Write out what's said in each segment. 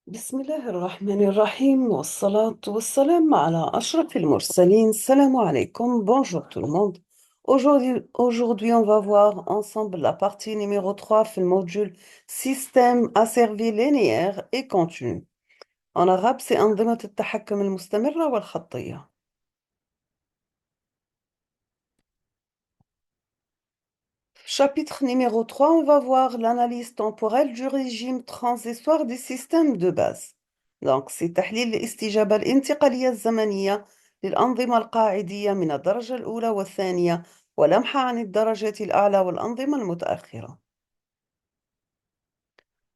بسم الله الرحمن الرحيم والصلاة والسلام على أشرف المرسلين. Salam alaikum, bonjour tout le monde. Aujourd'hui, on va voir ensemble la partie numéro 3 في المودule Système asservi linéaire et continu. En arabe, c'est أنظمة التحكم المستمرة والخطية. Chapitre numéro 3, on va voir l'analyse temporelle du régime transitoire des systèmes de base. Donc, c'est تحليل الاستجابة الانتقالية الزمنية للأنظمة القاعدية من الدرجة الأولى والثانية ولمحة عن الدرجة الأعلى والأنظمة المتأخرة.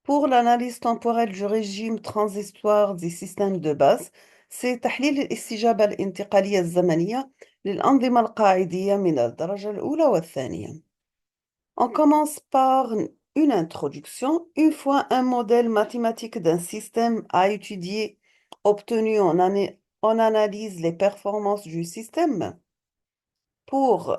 Pour l'analyse temporelle du régime transitoire des systèmes de base, c'est تحليل الاستجابة الانتقالية الزمنية للأنظمة القاعدية من الدرجة الأولى والثانية. On commence par une introduction. Une fois un modèle mathématique d'un système à étudier obtenu, on analyse les performances du système. Pour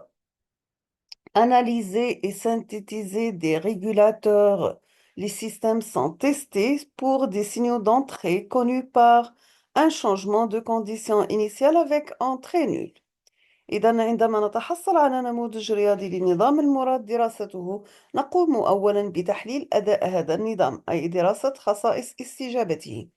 analyser et synthétiser des régulateurs, les systèmes sont testés pour des signaux d'entrée connus par un changement de condition initiale avec entrée nulle. إذا عندما نتحصل على نموذج رياضي للنظام المراد دراسته، نقوم أولاً بتحليل أداء هذا النظام، أي دراسة خصائص استجابته.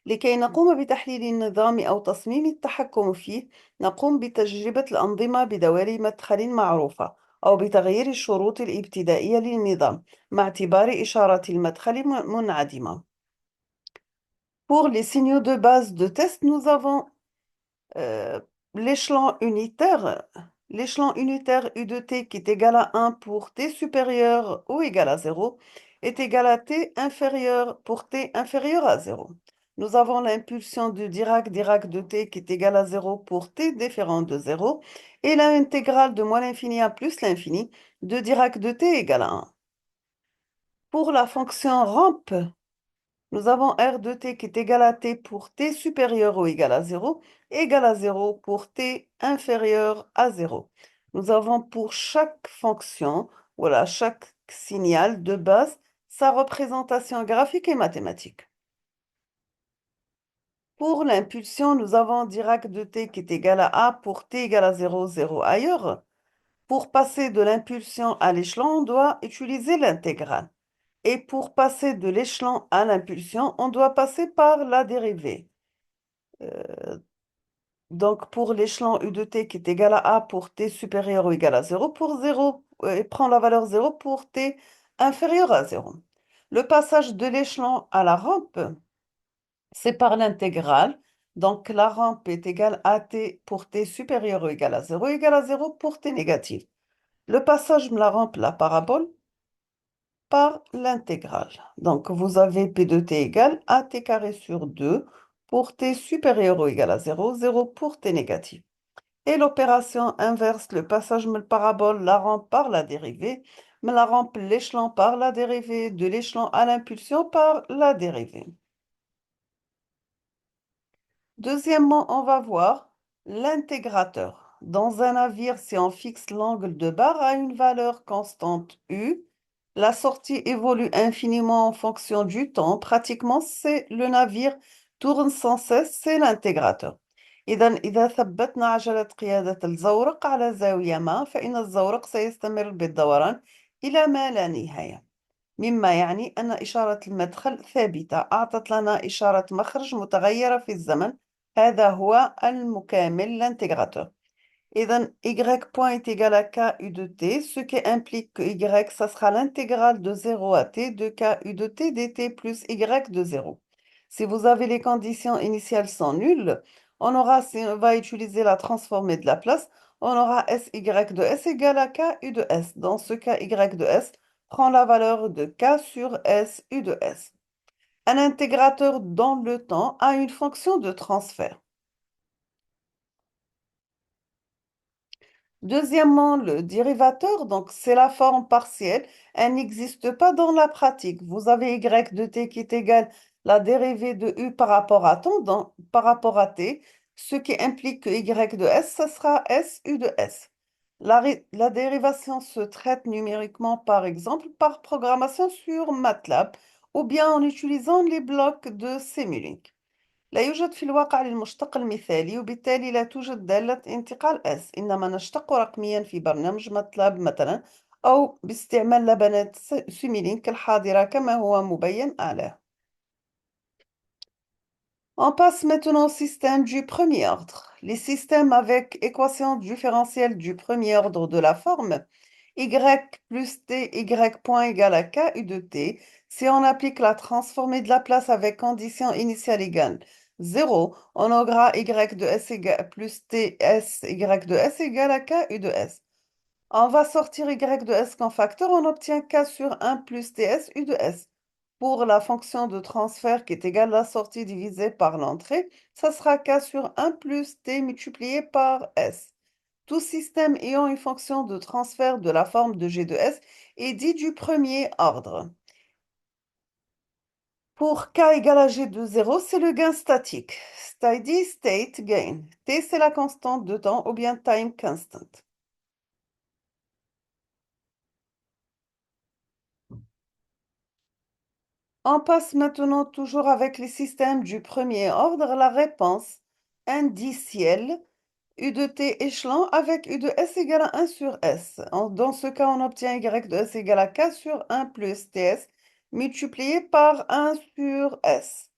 لكي نقوم بتحليل النظام أو تصميم التحكم فيه، نقوم بتجربة الأنظمة بدوال مدخل معروفة، أو بتغيير الشروط الابتدائية للنظام مع اعتبار إشارات المدخل منعدمة. Pour les signaux de base de test, nous avons Euh, l'échelon unitaire, l'échelon unitaire U de t qui est égal à 1 pour t supérieur ou égal à 0 est égal à t inférieur pour t inférieur à 0. Nous avons l'impulsion de Dirac de t qui est égal à 0 pour t différent de 0 et l'intégrale de moins l'infini à plus l'infini de Dirac de t égale à 1. Pour la fonction rampe, nous avons R de t qui est égal à t pour t supérieur ou égal à 0, égal à 0 pour t inférieur à 0. Nous avons pour chaque fonction, voilà, chaque signal de base, sa représentation graphique et mathématique. Pour l'impulsion, nous avons Dirac de t qui est égal à A pour t égal à 0, 0 ailleurs. Pour passer de l'impulsion à l'échelon, on doit utiliser l'intégrale. Et pour passer de l'échelon à l'impulsion, on doit passer par la dérivée. Donc, pour l'échelon U de t qui est égal à A pour t supérieur ou égal à 0, pour 0, et prend la valeur 0 pour t inférieur à 0. Le passage de l'échelon à la rampe, c'est par l'intégrale. Donc, la rampe est égale à t pour t supérieur ou égal à 0, égal à 0 pour t négatif. Le passage de la rampe, la parabole, par l'intégrale. Donc, vous avez P de t égale AT carré sur 2 pour t supérieur ou égal à 0, 0 pour t négatif. Et l'opération inverse, le passage de la parabole, la rampe par la dérivée, mais la rampe, l'échelon par la dérivée, de l'échelon à l'impulsion par la dérivée. Deuxièmement, on va voir l'intégrateur. Dans un navire, si on fixe l'angle de barre à une valeur constante U, la sortie évolue infiniment en fonction du temps. Pratiquement, c'est le navire tourne sans cesse, c'est l'intégrateur. إذا ثبتنا عجلة قيادة الزورق على زاوية ما فإن الزورق سيستمر بالدوران إلى ما لا نهاية. مما يعني أن إشارة المدخل ثابتة أعطت لنا إشارة مخرج متغيرة في الزمن. هذا هو المكامل l'intégrateur. إذن y point est égal à k u de t, ce qui implique que y, ça sera l'intégrale de 0 à t de k u de t dt plus y de 0. Si vous avez les conditions initiales sont nulles, on aura, si on va utiliser la transformée de Laplace, on aura sy de s égale à k u de s. Dans ce cas, y de s prend la valeur de k sur s u de s. Un intégrateur dans le temps a une fonction de transfert. Deuxièmement, le dérivateur, donc c'est la forme partielle, elle n'existe pas dans la pratique. Vous avez y de t qui est égal la dérivée de u par rapport à par rapport à t, ce qui implique que y de s, ce sera s u de s. La dérivation se traite numériquement, par exemple, par programmation sur MATLAB ou bien en utilisant les blocs de Simulink. لا يوجد في الواقع للمشتق المثالي وبالتالي لا توجد دالة انتقال S إنما نشتق رقميا في برنامج ماتلاب مثلا أو باستعمال لبنات سيميلينك الحاضرة كما هو مبين أعلى. On passe maintenant au système du premier ordre. Les systèmes avec équation différentielle du premier ordre de la forme y plus t y point égale à k u de t si on applique la transformée de Laplace avec condition initiale égale 0, on aura y de s égale plus t s y de s égale à k u de s. On va sortir y de s comme facteur, on obtient k sur 1 plus ts u de s. Pour la fonction de transfert qui est égale à la sortie divisée par l'entrée, ça sera k sur 1 plus t multiplié par s. Tout système ayant une fonction de transfert de la forme de G de S est dit du premier ordre. Pour k égale à G de 0, c'est le gain statique. Steady state gain. T, c'est la constante de temps ou bien time constant. On passe maintenant toujours avec les systèmes du premier ordre, la réponse indicielle U de t échelon avec U de S égale à 1 sur S. Dans ce cas, on obtient Y de S égale à K sur 1 plus TS multiplié par 1 sur S.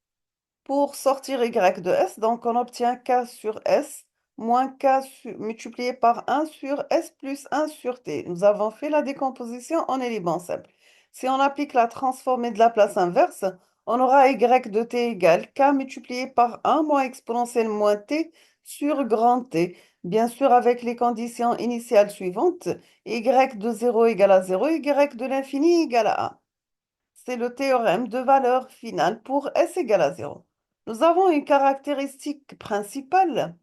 Pour sortir Y de S, donc on obtient K sur S moins multiplié par 1 sur S plus 1 sur T. Nous avons fait la décomposition en éléments simples. Si on applique la transformée de Laplace inverse, on aura Y de T égale K multiplié par 1 moins exponentielle moins T sur grand T. Bien sûr, avec les conditions initiales suivantes, Y de 0 égale à 0, Y de l'infini égale à 1. C'est le théorème de valeur finale pour S égale à 0. Nous avons une caractéristique principale.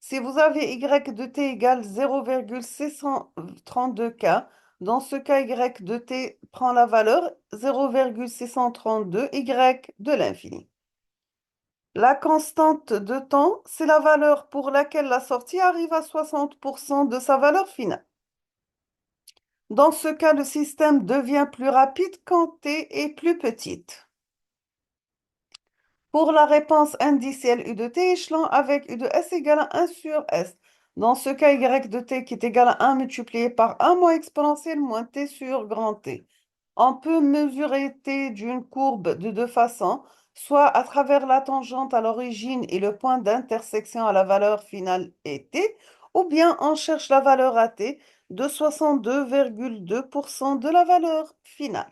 Si vous avez Y de t égale 0,632K, dans ce cas, Y de t prend la valeur 0,632 Y de l'infini. La constante de temps, c'est la valeur pour laquelle la sortie arrive à 60% de sa valeur finale. Dans ce cas, le système devient plus rapide quand t est plus petite. Pour la réponse indicielle U de t échelon avec U de S égale à 1 sur S. Dans ce cas, Y de t qui est égal à 1 multiplié par 1 moins exponentielle moins t sur grand T. On peut mesurer t d'une courbe de deux façons, soit à travers la tangente à l'origine et le point d'intersection à la valeur finale est t, ou bien on cherche la valeur à t de 62,2% de la valeur finale.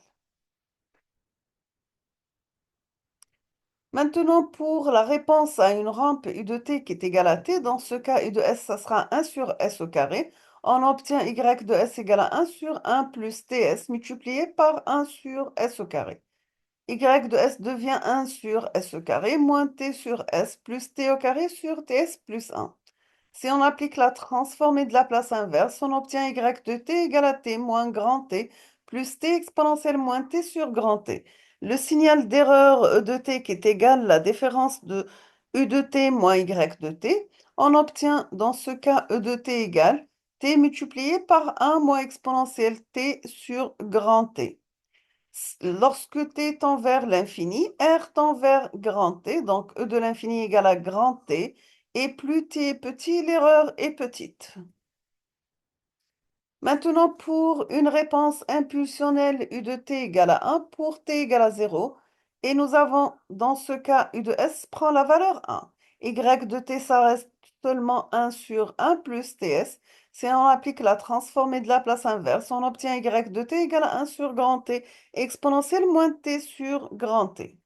Maintenant, pour la réponse à une rampe U de t qui est égale à t, dans ce cas, U de s, ça sera 1 sur s au carré. On obtient Y de s égale à 1 sur 1 plus ts multiplié par 1 sur s au carré. Y de s devient 1 sur s au carré moins t sur s plus t au carré sur ts plus 1. Si on applique la transformée de Laplace inverse, on obtient Y de t égale à t moins grand T plus t exponentielle moins t sur grand T. Le signal d'erreur E de t qui est égal à la différence de U de t moins Y de t, on obtient dans ce cas E de t égale t multiplié par 1 moins exponentielle t sur grand T. Lorsque t tend vers l'infini, R tend vers grand T, donc E de l'infini égale à grand T, et plus t est petit, l'erreur est petite. Maintenant, pour une réponse impulsionnelle U de t égale à 1 pour t égale à 0, et nous avons dans ce cas U de s prend la valeur 1. Y de t, ça reste seulement 1 sur 1 plus ts. Si on applique la transformée de Laplace inverse, on obtient Y de t égale à 1 sur grand T exponentielle moins t sur grand T.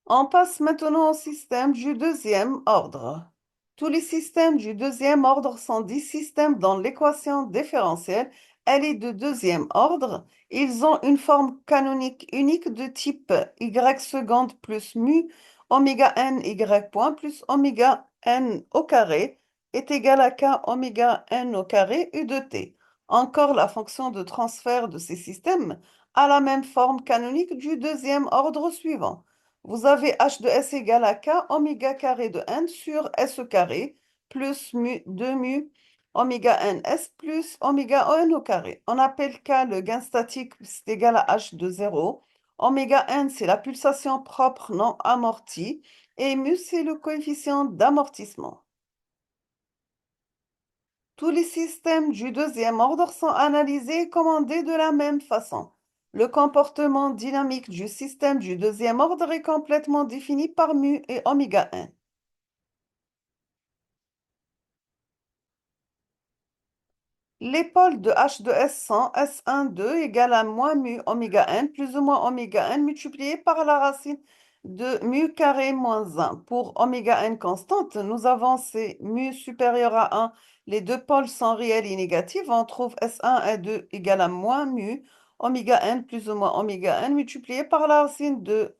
On passe maintenant au système du deuxième ordre. Tous les systèmes du deuxième ordre sont des systèmes dont l'équation différentielle, elle est de deuxième ordre. Ils ont une forme canonique unique de type y seconde plus mu oméga n y point plus oméga n au carré est égal à k oméga n au carré u de t. Encore, la fonction de transfert de ces systèmes a la même forme canonique du deuxième ordre suivant. Vous avez h de s égale à k oméga carré de n sur s au carré plus mu 2 mu oméga ns plus oméga n au carré. On appelle K le gain statique, c'est égal à H de 0. Oméga n, c'est la pulsation propre non amortie. Et mu, c'est le coefficient d'amortissement. Tous les systèmes du deuxième ordre sont analysés et commandés de la même façon. Le comportement dynamique du système du deuxième ordre est complètement défini par mu et oméga n. Les pôles de H de S sont S1, 2 égale à moins mu oméga n plus ou moins oméga n multiplié par la racine de mu carré moins 1. Pour oméga n constante, nous avons ces mu supérieur à 1. Les deux pôles sont réels et négatifs. On trouve S1 et 2 égale à moins mu oméga n plus ou moins oméga n multiplié par la racine de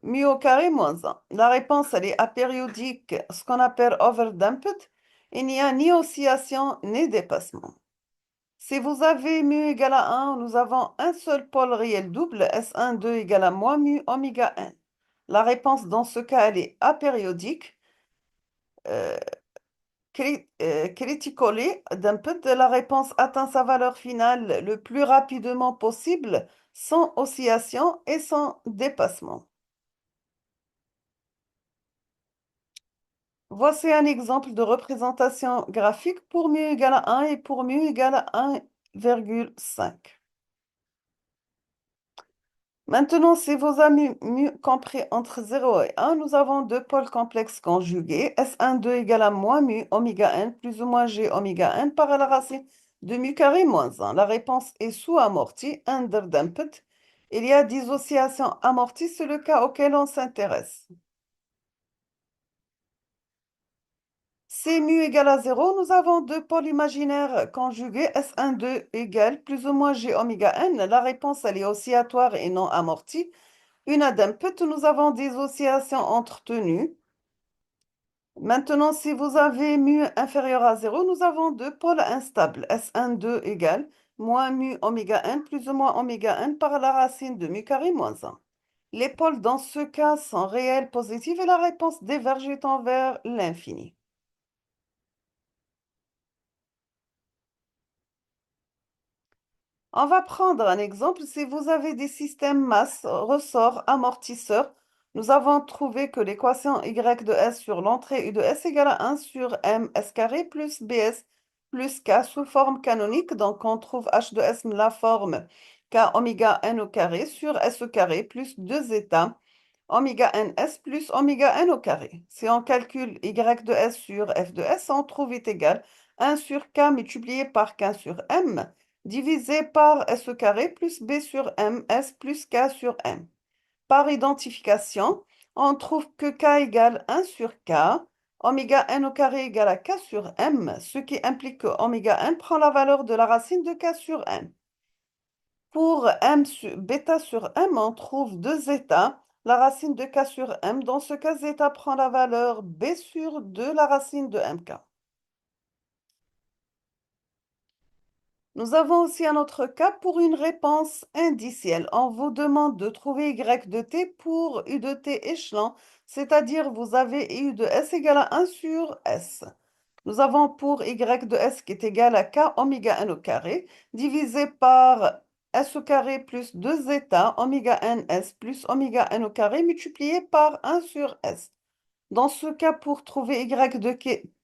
mu au carré moins 1. La réponse, elle est apériodique, ce qu'on appelle overdamped. Il n'y a ni oscillation ni dépassement. Si vous avez mu égale à 1, nous avons un seul pôle réel double, S1, 2 égale à moins mu oméga n. La réponse dans ce cas, elle est apériodique. Euh, Critically damped, la réponse atteint sa valeur finale le plus rapidement possible, sans oscillation et sans dépassement. Voici un exemple de représentation graphique pour mu égale à 1 et pour mu égale à 1,5. Maintenant, si vous avez mu compris entre 0 et 1, nous avons deux pôles complexes conjugués. S1, 2 égale à moins mu oméga n plus ou moins g oméga n par la racine de mu carré moins 1. La réponse est sous-amortie, underdamped. Il y a dissociation amortie, c'est le cas auquel on s'intéresse. Si mu égale à 0, nous avons deux pôles imaginaires conjugués, S1, 2 égale plus ou moins g oméga n. La réponse, elle est oscillatoire et non amortie. Une damped, nous avons des oscillations entretenues. Maintenant, si vous avez mu inférieur à 0, nous avons deux pôles instables, S1, 2 égale moins mu oméga n plus ou moins oméga n par la racine de mu carré moins 1. Les pôles dans ce cas sont réels positifs et la réponse diverge étant vers l'infini. On va prendre un exemple. Si vous avez des systèmes masse, ressort, amortisseur, nous avons trouvé que l'équation y de s sur l'entrée u de s égale à 1 sur m s carré plus bs plus k sous forme canonique. Donc, on trouve h de s la forme k oméga n au carré sur s au carré plus 2 états oméga ns plus oméga n au carré. Si on calcule y de s sur f de s, on trouve est égal à 1 sur k multiplié par k sur m divisé par s au carré plus b sur m, s plus k sur m. Par identification, on trouve que k égale 1 sur k, oméga n au carré égale à k sur m, ce qui implique que oméga n prend la valeur de la racine de k sur m. Pour bêta sur m, on trouve deux états, la racine de k sur m. Dans ce cas, zeta prend la valeur b sur 2, la racine de mk. Nous avons aussi un autre cas pour une réponse indicielle. On vous demande de trouver y de t pour u de t échelon, c'est-à-dire vous avez u de s égale à 1 sur s. Nous avons pour y de s qui est égal à k oméga n au carré, divisé par s au carré plus 2 zeta oméga n s plus oméga n au carré multiplié par 1 sur s. Dans ce cas, pour trouver y de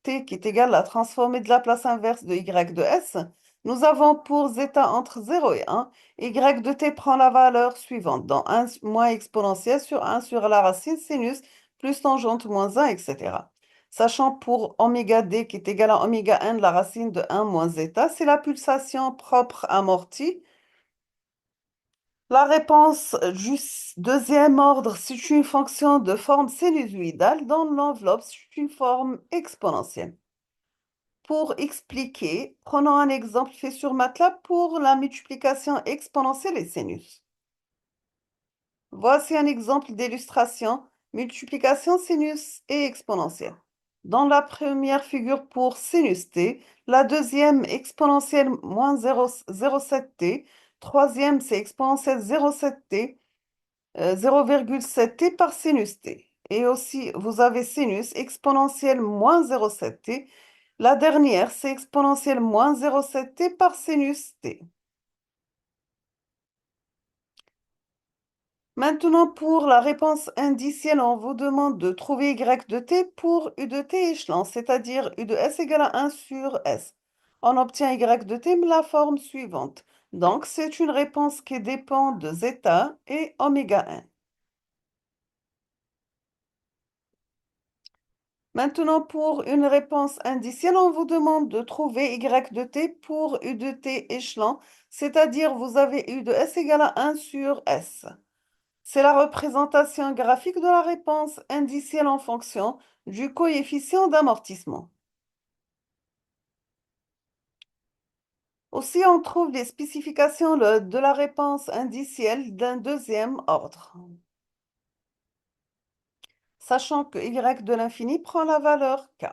t qui est égal à la transformée de la place inverse de y de s, nous avons pour zeta entre 0 et 1, y de t prend la valeur suivante, dans 1 moins exponentielle sur 1 sur la racine sinus plus tangente moins 1, etc. Sachant pour oméga d qui est égal à oméga n, la racine de 1 moins zeta, c'est la pulsation propre amortie. La réponse du deuxième ordre, c'est une fonction de forme sinusoïdale dans l'enveloppe, c'est une forme exponentielle. Pour expliquer, prenons un exemple fait sur MATLAB pour la multiplication exponentielle et sinus. Voici un exemple d'illustration, multiplication sinus et exponentielle. Dans la première figure pour sinus t, la deuxième exponentielle moins 0,07t, troisième c'est exponentielle 0,7t, 0,7t par sinus t. Et aussi, vous avez sinus exponentielle moins 0,7t La dernière, c'est exponentielle moins 0,7 t par sinus t. Maintenant, pour la réponse indicielle, on vous demande de trouver y de t pour u de t échelon, c'est-à-dire u de s égale à 1 sur s. On obtient y de t de la forme suivante. Donc, c'est une réponse qui dépend de zeta et oméga 1. Maintenant, pour une réponse indicielle, on vous demande de trouver y de t pour u de t échelon, c'est-à-dire vous avez u de s égale à 1 sur s. C'est la représentation graphique de la réponse indicielle en fonction du coefficient d'amortissement. Aussi, on trouve les spécifications de la réponse indicielle d'un deuxième ordre, sachant que y de l'infini prend la valeur k.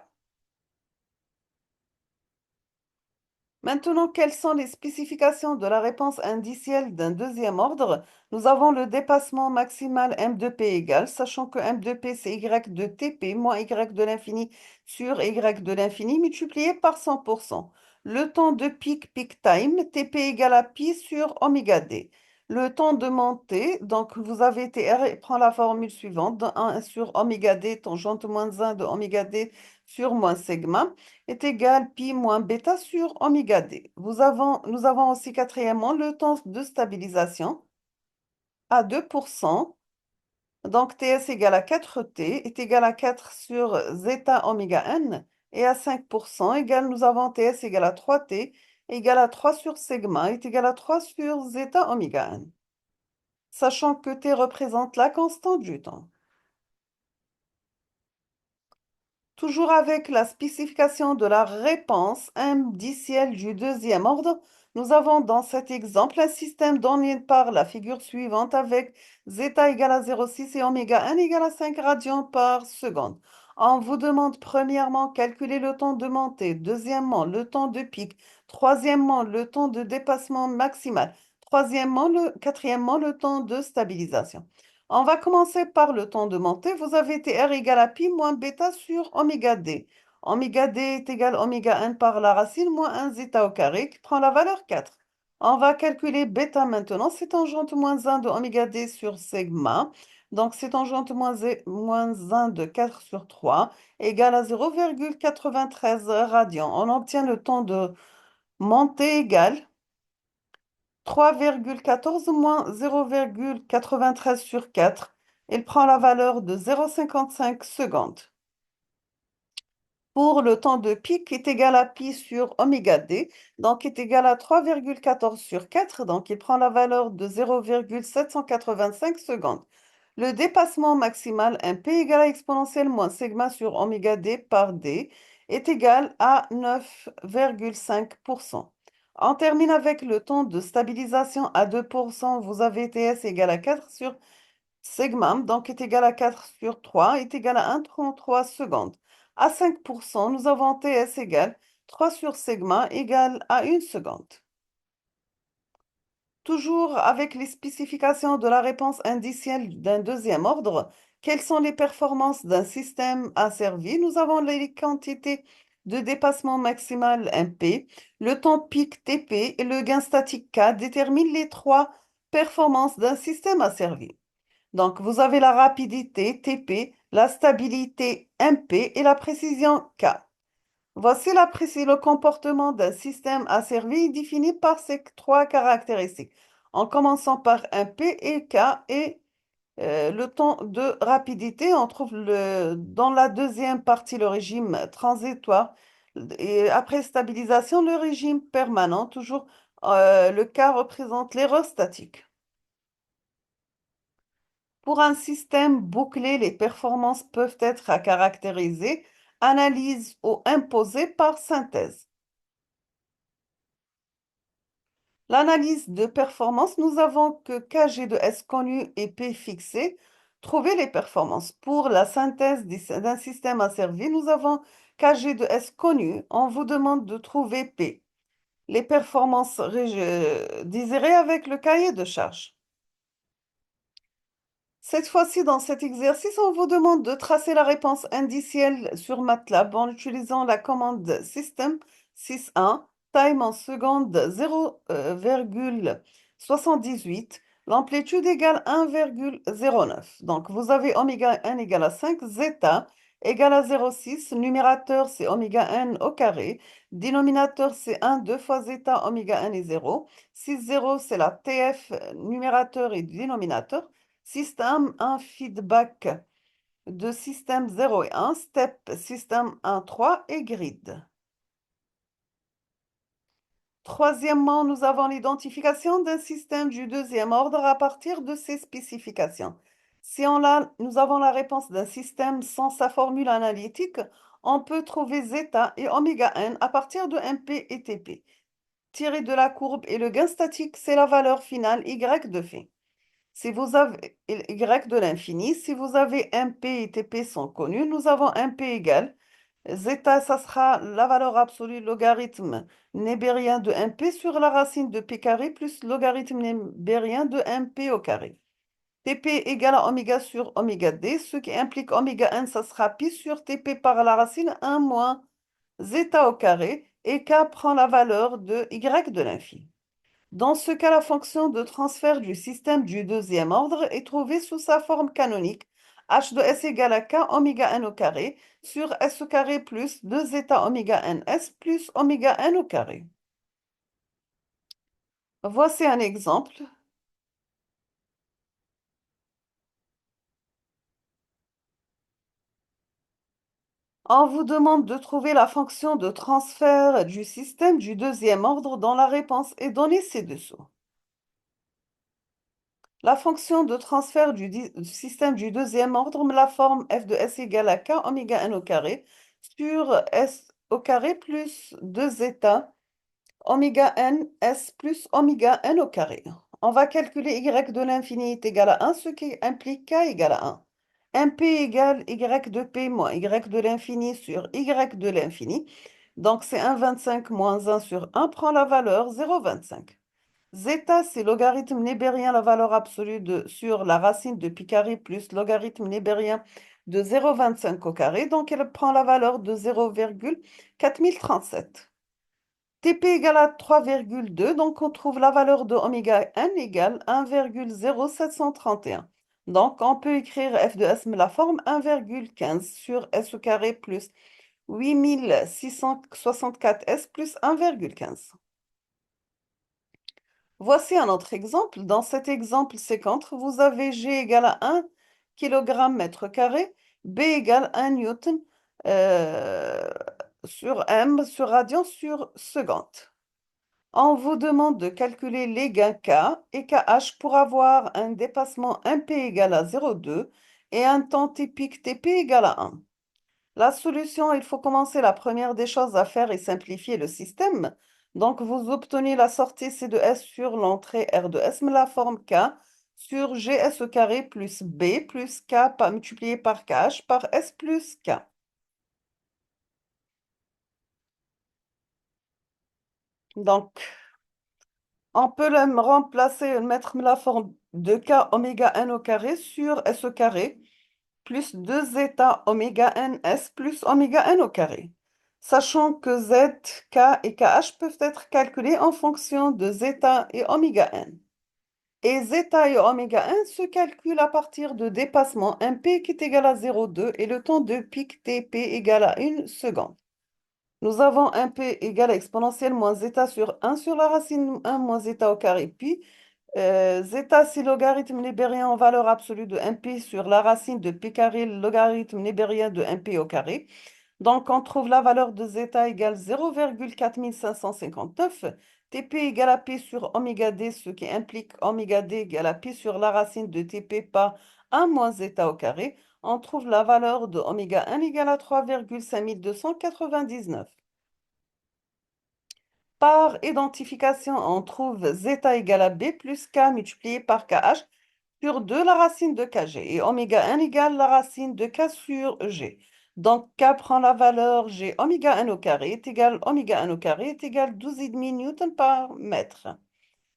Maintenant, quelles sont les spécifications de la réponse indicielle d'un deuxième ordre? Nous avons le dépassement maximal m de p égale, sachant que m de p c'est y de tp moins y de l'infini sur y de l'infini multiplié par 100%. Le temps de pic, peak time, tp égale à pi sur oméga d. Le temps de montée, donc vous avez tr, et prend la formule suivante, de 1 sur oméga d, tangente moins 1 de oméga d sur moins sigma est égal pi moins bêta sur oméga d. Nous avons aussi quatrièmement le temps de stabilisation à 2%. Donc Ts égale à 4T est égal à 4 sur zeta oméga n. Et à 5% égal, nous avons Ts égale à 3T égal à 3 sur sigma est égal à 3 sur zeta oméga n. Sachant que T représente la constante du temps. Toujours avec la spécification de la réponse indicielle du deuxième ordre, nous avons dans cet exemple un système donné par la figure suivante avec zeta égale à 0,6 et oméga 1 égale à 5 radians par seconde. On vous demande premièrement calculer le temps de montée, deuxièmement le temps de pic, troisièmement le temps de dépassement maximal, quatrièmement le temps de stabilisation. On va commencer par le temps de montée. Vous avez Tr égale à pi moins bêta sur oméga d. Oméga d est égal à oméga 1 par la racine moins 1 zeta au carré qui prend la valeur 4. On va calculer bêta maintenant. C'est tangente moins 1 de oméga d sur sigma. Donc c'est tangente moins 1 de 4 sur 3 égale à 0,93 radians. On obtient le temps de montée égal 3,14 moins 0,93 sur 4. Il prend la valeur de 0,55 secondes. Pour le temps de pic est égal à pi sur oméga d, donc est égal à 3,14 sur 4, donc il prend la valeur de 0,785 secondes. Le dépassement maximal MP égale à exponentielle moins sigma sur oméga d par d est égal à 9,5%. On termine avec le temps de stabilisation à 2%. Vous avez TS égale à 4 sur sigma, donc est égal à 4 sur 3, est égal à 1,33 secondes. À 5%, nous avons TS égale 3 sur sigma égale à 1 seconde. Toujours avec les spécifications de la réponse indicielle d'un deuxième ordre, quelles sont les performances d'un système asservi? Nous avons les quantités de dépassement maximal MP, le temps pic TP et le gain statique K déterminent les trois performances d'un système asservi. Donc, vous avez la rapidité TP, la stabilité MP et la précision K. Voici le comportement d'un système asservi défini par ces trois caractéristiques, en commençant par un P et K et le temps de rapidité. On trouve dans la deuxième partie le régime transitoire et après stabilisation, le régime permanent. Toujours le K représente l'erreur statique. Pour un système bouclé, les performances peuvent être à caractériser, analyse ou imposées par synthèse. L'analyse de performance, nous avons que Kg de S connu et P fixé. Trouver les performances. Pour la synthèse d'un système asservi, nous avons Kg de S connu. On vous demande de trouver P. Les performances désirées avec le cahier de charge. Cette fois-ci, dans cet exercice, on vous demande de tracer la réponse indicielle sur MATLAB en utilisant la commande system 61, time en seconde 0,78, l'amplitude égale 1,09. Donc, vous avez oméga n égale à 5, zeta égale à 0,6, numérateur c'est oméga n au carré, dénominateur c'est 1, 2 fois zeta, oméga n est 0, 6, 0 c'est la TF, numérateur et dénominateur. Système un feedback de système 0 et 1, step système 1, 3 et grid. Troisièmement, nous avons l'identification d'un système du deuxième ordre à partir de ses spécifications. Si nous avons la réponse d'un système sans sa formule analytique, on peut trouver zeta et oméga n à partir de MP et TP. Tiré de la courbe et le gain statique, c'est la valeur finale Y de phi. Si vous avez Y de l'infini, si vous avez MP et TP sont connus, nous avons MP égale zeta, ça sera la valeur absolue logarithme nébérien de MP sur la racine de P carré plus logarithme nébérien de MP au carré. TP égale à oméga sur oméga D, ce qui implique oméga n, ça sera pi sur TP par la racine 1 moins zeta au carré, et K prend la valeur de Y de l'infini. Dans ce cas, la fonction de transfert du système du deuxième ordre est trouvée sous sa forme canonique, h de s égale à k oméga n au carré sur s au carré plus 2 zeta oméga n s plus oméga n au carré. Voici un exemple. On vous demande de trouver la fonction de transfert du système du deuxième ordre dont la réponse est donnée ci-dessous. La fonction de transfert du système du deuxième ordre me la forme f de s égale à k oméga n au carré sur s au carré plus 2 zeta oméga n s plus oméga n au carré. On va calculer y de l'infini est égal à 1, ce qui implique k égale à 1. MP égale y de p moins y de l'infini sur y de l'infini. Donc c'est 1,25 moins 1 sur 1 prend la valeur 0,25. Zeta, c'est logarithme nébérien, la valeur absolue sur la racine de pi carré plus logarithme nébérien de 0,25 au carré. Donc, elle prend la valeur de 0,4037. TP égale à 3,2. Donc, on trouve la valeur de oméga n égale 1,0731. Donc, on peut écrire f de s, mais la forme 1,15 sur s au carré plus 8664 s plus 1,15. Voici un autre exemple. Dans cet exemple séquence, vous avez G égale à 1 kg mètre carré, B égale 1 newton euh, sur M sur radian sur seconde. On vous demande de calculer les gains K et KH pour avoir un dépassement MP égale à 0,2 et un temps typique TP égale à 1. La solution, il faut commencer la première des choses à faire et simplifier le système. Donc, vous obtenez la sortie C de S sur l'entrée R de S, mais la forme K sur GS au carré plus B plus K multiplié par KH par S plus K. Donc, on peut le remplacer, mettre la forme de K oméga n au carré sur S au carré plus 2 zeta oméga n s plus oméga n au carré. Sachant que z, k et kh peuvent être calculés en fonction de zeta et oméga n. Et zeta et oméga n se calculent à partir de dépassement MP qui est égal à 0,2 et le temps de pic TP égal à 1 seconde. Nous avons MP égale à exponentielle moins zeta sur 1 sur la racine 1 moins zeta au carré, puis zeta, c'est logarithme nébérien en valeur absolue de 1p sur la racine de p carré, logarithme nébérien de 1p au carré. Donc, on trouve la valeur de zeta égale 0,4559. TP égale à p sur oméga d, ce qui implique oméga d égale à p sur la racine de TP par 1 moins zeta au carré. On trouve la valeur de oméga 1 égale à 3,5299. Par identification, on trouve zeta égale à b plus k multiplié par kh sur 2 la racine de kg et oméga 1 égale la racine de k sur g. Donc k prend la valeur g oméga 1 au carré est égal oméga 1 au carré est égal 12,5 newton par mètre.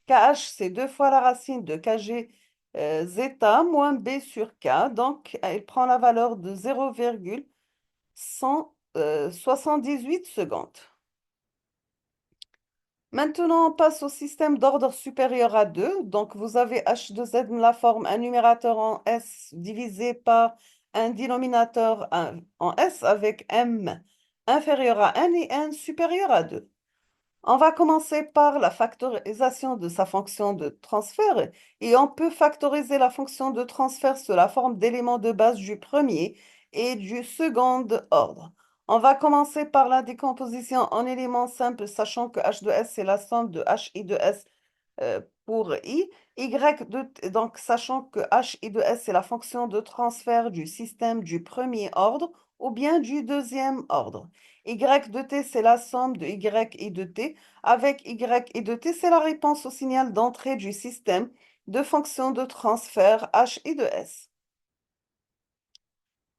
KH c'est 2 fois la racine de kg zeta moins b sur k. Donc, elle prend la valeur de 0,178 secondes. Maintenant, on passe au système d'ordre supérieur à 2. Donc, vous avez h de z la forme un numérateur en s divisé par un dénominateur en s avec m inférieur à 1 et n supérieur à 2. On va commencer par la factorisation de sa fonction de transfert et on peut factoriser la fonction de transfert sous la forme d'éléments de base du premier et du second ordre. On va commencer par la décomposition en éléments simples, sachant que h de s c'est la somme de hi de s pour i. Donc, sachant que hi de s c'est la fonction de transfert du système du premier ordre ou bien du deuxième ordre. Y de t, c'est la somme de y et de t. Avec y et de t, c'est la réponse au signal d'entrée du système de fonction de transfert h et de s.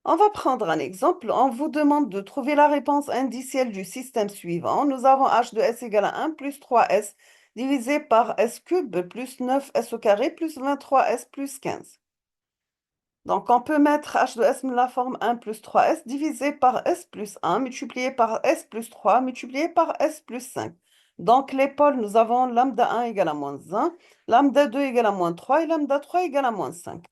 On va prendre un exemple. On vous demande de trouver la réponse indicielle du système suivant. Nous avons h de s égale à 1 plus 3s divisé par s cube plus 9s au carré plus 23s plus 15. Donc, on peut mettre h de s la forme 1 plus 3s divisé par s plus 1 multiplié par s plus 3 multiplié par s plus 5. Donc, les pôles, nous avons lambda 1 égale à moins 1, lambda 2 égale à moins 3 et lambda 3 égale à moins 5.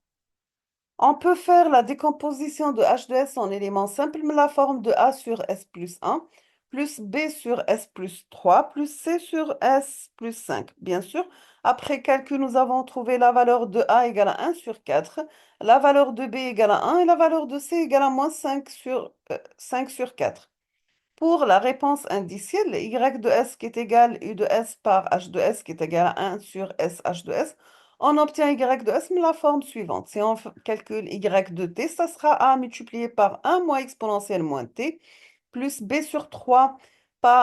On peut faire la décomposition de h de s en éléments simples, mais la forme de a sur s plus 1, plus b sur s plus 3, plus c sur s plus 5. Bien sûr, après calcul, nous avons trouvé la valeur de a égale à 1 sur 4, la valeur de b égale à 1 et la valeur de c égale à moins 5 sur 4. Pour la réponse indicielle, y de s qui est égal u de s par h de s qui est égal à 1 sur s h de s, on obtient y de s mais la forme suivante. Si on calcule y de t, ça sera a multiplié par 1 moins exponentielle moins t, plus b sur 3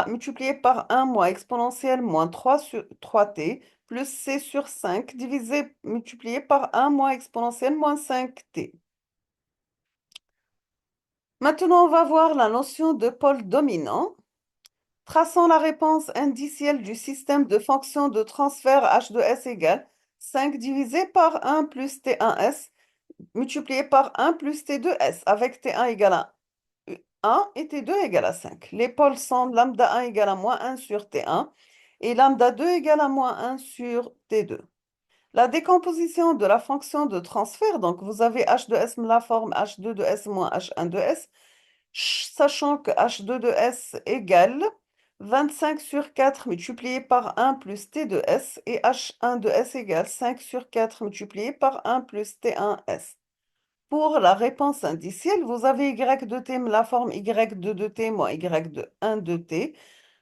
multiplié par 1 moins exponentielle moins 3 sur 3t, plus c sur 5 multiplié par 1 moins exponentielle moins 5t. Maintenant, on va voir la notion de pôle dominant. Traçons la réponse indicielle du système de fonction de transfert h de s égale 5 divisé par 1 plus t1s multiplié par 1 plus t2s avec t1 égale à 1 et t2 égale à 5. Les pôles sont lambda 1 égale à moins 1 sur t1 et lambda 2 égale à moins 1 sur t2. La décomposition de la fonction de transfert, donc vous avez h de s la forme h2 de s moins h1 de s, sachant que h2 de s égale 25 sur 4 multiplié par 1 plus t de s et h1 de s égale 5 sur 4 multiplié par 1 plus t1s. Pour la réponse indicielle, vous avez y de t, la forme y de t moins y de 1 de t.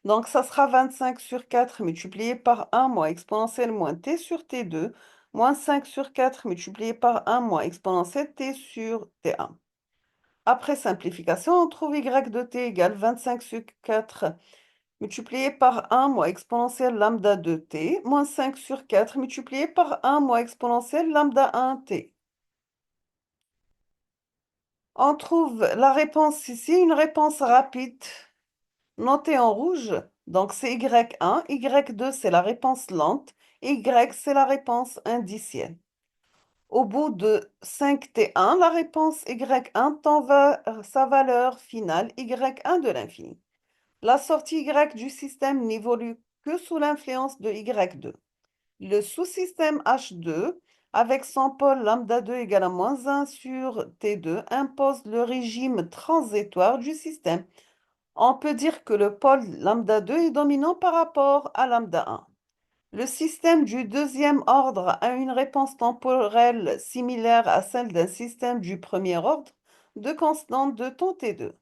Donc, ça sera 25 sur 4 multiplié par 1 moins exponentielle moins t sur t2, moins 5 sur 4 multiplié par 1 moins exponentielle t sur t1. Après simplification, on trouve y de t égale 25 sur 4 multiplié par 1 moins exponentielle lambda de t, moins 5 sur 4 multiplié par 1 moins exponentielle lambda 1t. On trouve la réponse ici, une réponse rapide, notée en rouge. Donc c'est y1, y2 c'est la réponse lente, y c'est la réponse indicielle. Au bout de 5t1, la réponse y1 tend vers sa valeur finale y1 de l'infini. La sortie y du système n'évolue que sous l'influence de y2. Le sous-système H2, avec son pôle lambda 2 égale à moins 1 sur T2, impose le régime transitoire du système. On peut dire que le pôle lambda 2 est dominant par rapport à lambda 1. Le système du deuxième ordre a une réponse temporelle similaire à celle d'un système du premier ordre de constante de temps T2.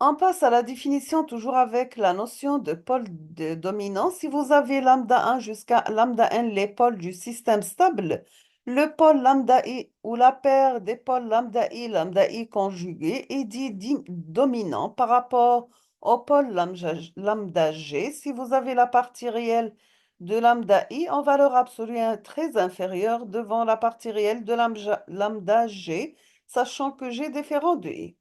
On passe à la définition toujours avec la notion de pôle de dominant. Si vous avez lambda 1 jusqu'à lambda n, les pôles du système stable, le pôle lambda i ou la paire des pôles lambda i conjugués est dit dominant par rapport au pôle lambda g. Si vous avez la partie réelle de lambda i en valeur absolue très inférieure devant la partie réelle de lambda g, sachant que g différent de i.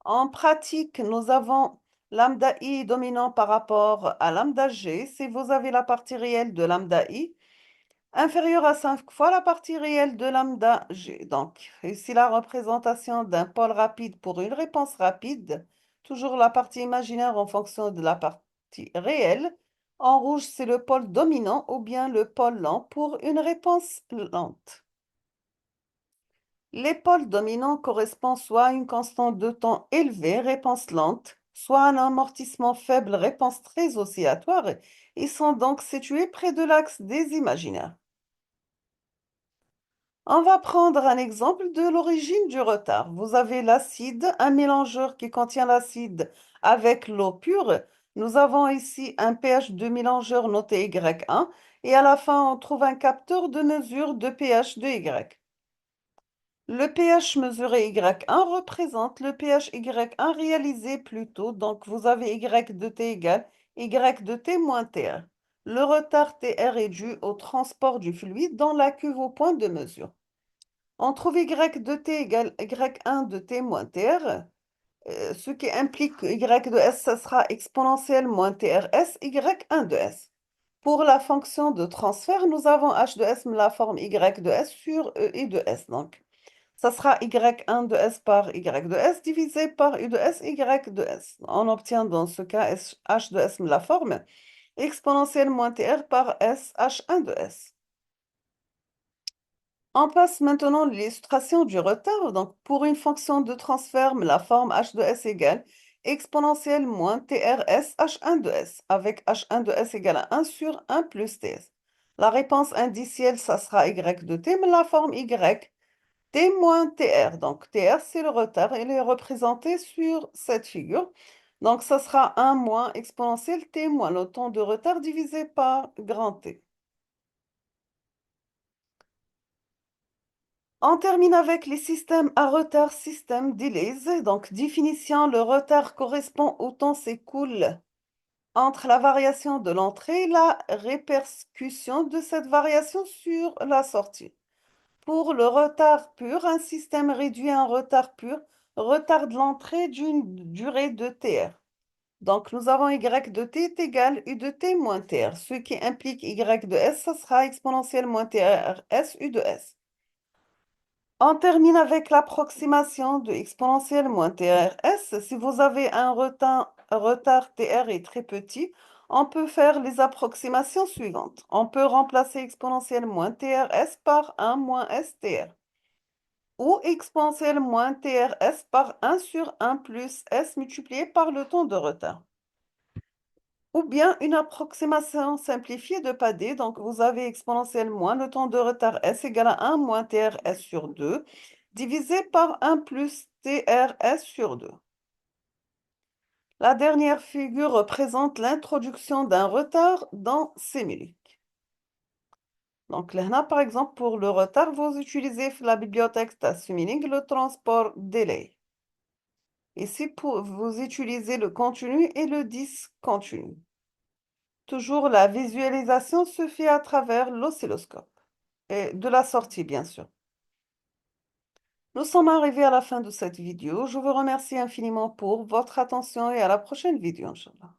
En pratique, nous avons lambda i dominant par rapport à lambda g. Si vous avez la partie réelle de lambda i inférieur à 5 fois la partie réelle de lambda g. Donc, ici la représentation d'un pôle rapide pour une réponse rapide. Toujours la partie imaginaire en fonction de la partie réelle. En rouge, c'est le pôle dominant ou bien le pôle lent pour une réponse lente. Les pôles dominants correspondent soit à une constante de temps élevée, réponse lente, soit à un amortissement faible, réponse très oscillatoire. Ils sont donc situés près de l'axe des imaginaires. On va prendre un exemple de l'origine du retard. Vous avez l'acide, un mélangeur qui contient l'acide avec l'eau pure. Nous avons ici un pH de mélangeur noté Y1 et à la fin, on trouve un capteur de mesure de pH de Y. Le pH mesuré Y1 représente le pH Y1 réalisé plus tôt, donc vous avez Y de T égale Y de T moins TR. Le retard TR est dû au transport du fluide dans la cuve au point de mesure. On trouve Y de T égale Y1 de T moins TR, ce qui implique que Y de S, ça sera exponentielle moins TRS, Y1 de S. Pour la fonction de transfert, nous avons H de S, la forme Y de S sur E de S. Donc, ça sera Y1 de S par Y de S divisé par U de S, Y de S. On obtient dans ce cas H de S, la forme exponentielle moins TR par S, H1 de S. On passe maintenant à l'illustration du retard. Donc, pour une fonction de transfert, la forme h de s égale exponentielle moins TRS H1 de S, avec H1 de S égale à 1 sur 1 plus TS. La réponse indicielle, ça sera Y de T, mais la forme Y, T moins TR. Donc, TR, c'est le retard. Il est représenté sur cette figure. Donc, ça sera 1 moins exponentielle T moins le temps de retard divisé par grand T. On termine avec les systèmes à retard, système delays. Donc, définition, le retard correspond au temps s'écoule entre la variation de l'entrée et la répercussion de cette variation sur la sortie. Pour le retard pur, un système réduit un retard pur retarde l'entrée d'une durée de TR. Donc, nous avons Y de T est égal U de T moins TR, ce qui implique Y de S, ça sera exponentielle moins TR S U de S. On termine avec l'approximation de exponentielle moins TRS. Si vous avez un retard TR est très petit, on peut faire les approximations suivantes. On peut remplacer exponentielle moins TRS par 1 moins STR ou exponentielle moins TRS par 1 sur 1 plus S multiplié par le temps de retard. Ou bien une approximation simplifiée de Padé. Donc, vous avez exponentielle moins le temps de retard S égale à 1 moins TRS sur 2 divisé par 1 plus TRS sur 2. La dernière figure représente l'introduction d'un retard dans Simulink. Donc, là, par exemple, pour le retard, vous utilisez la bibliothèque Simulink, le transport delay. Ici, vous utilisez le continu et le discontinu. Toujours la visualisation se fait à travers l'oscilloscope et de la sortie, bien sûr. Nous sommes arrivés à la fin de cette vidéo. Je vous remercie infiniment pour votre attention et à la prochaine vidéo, Inch'Allah.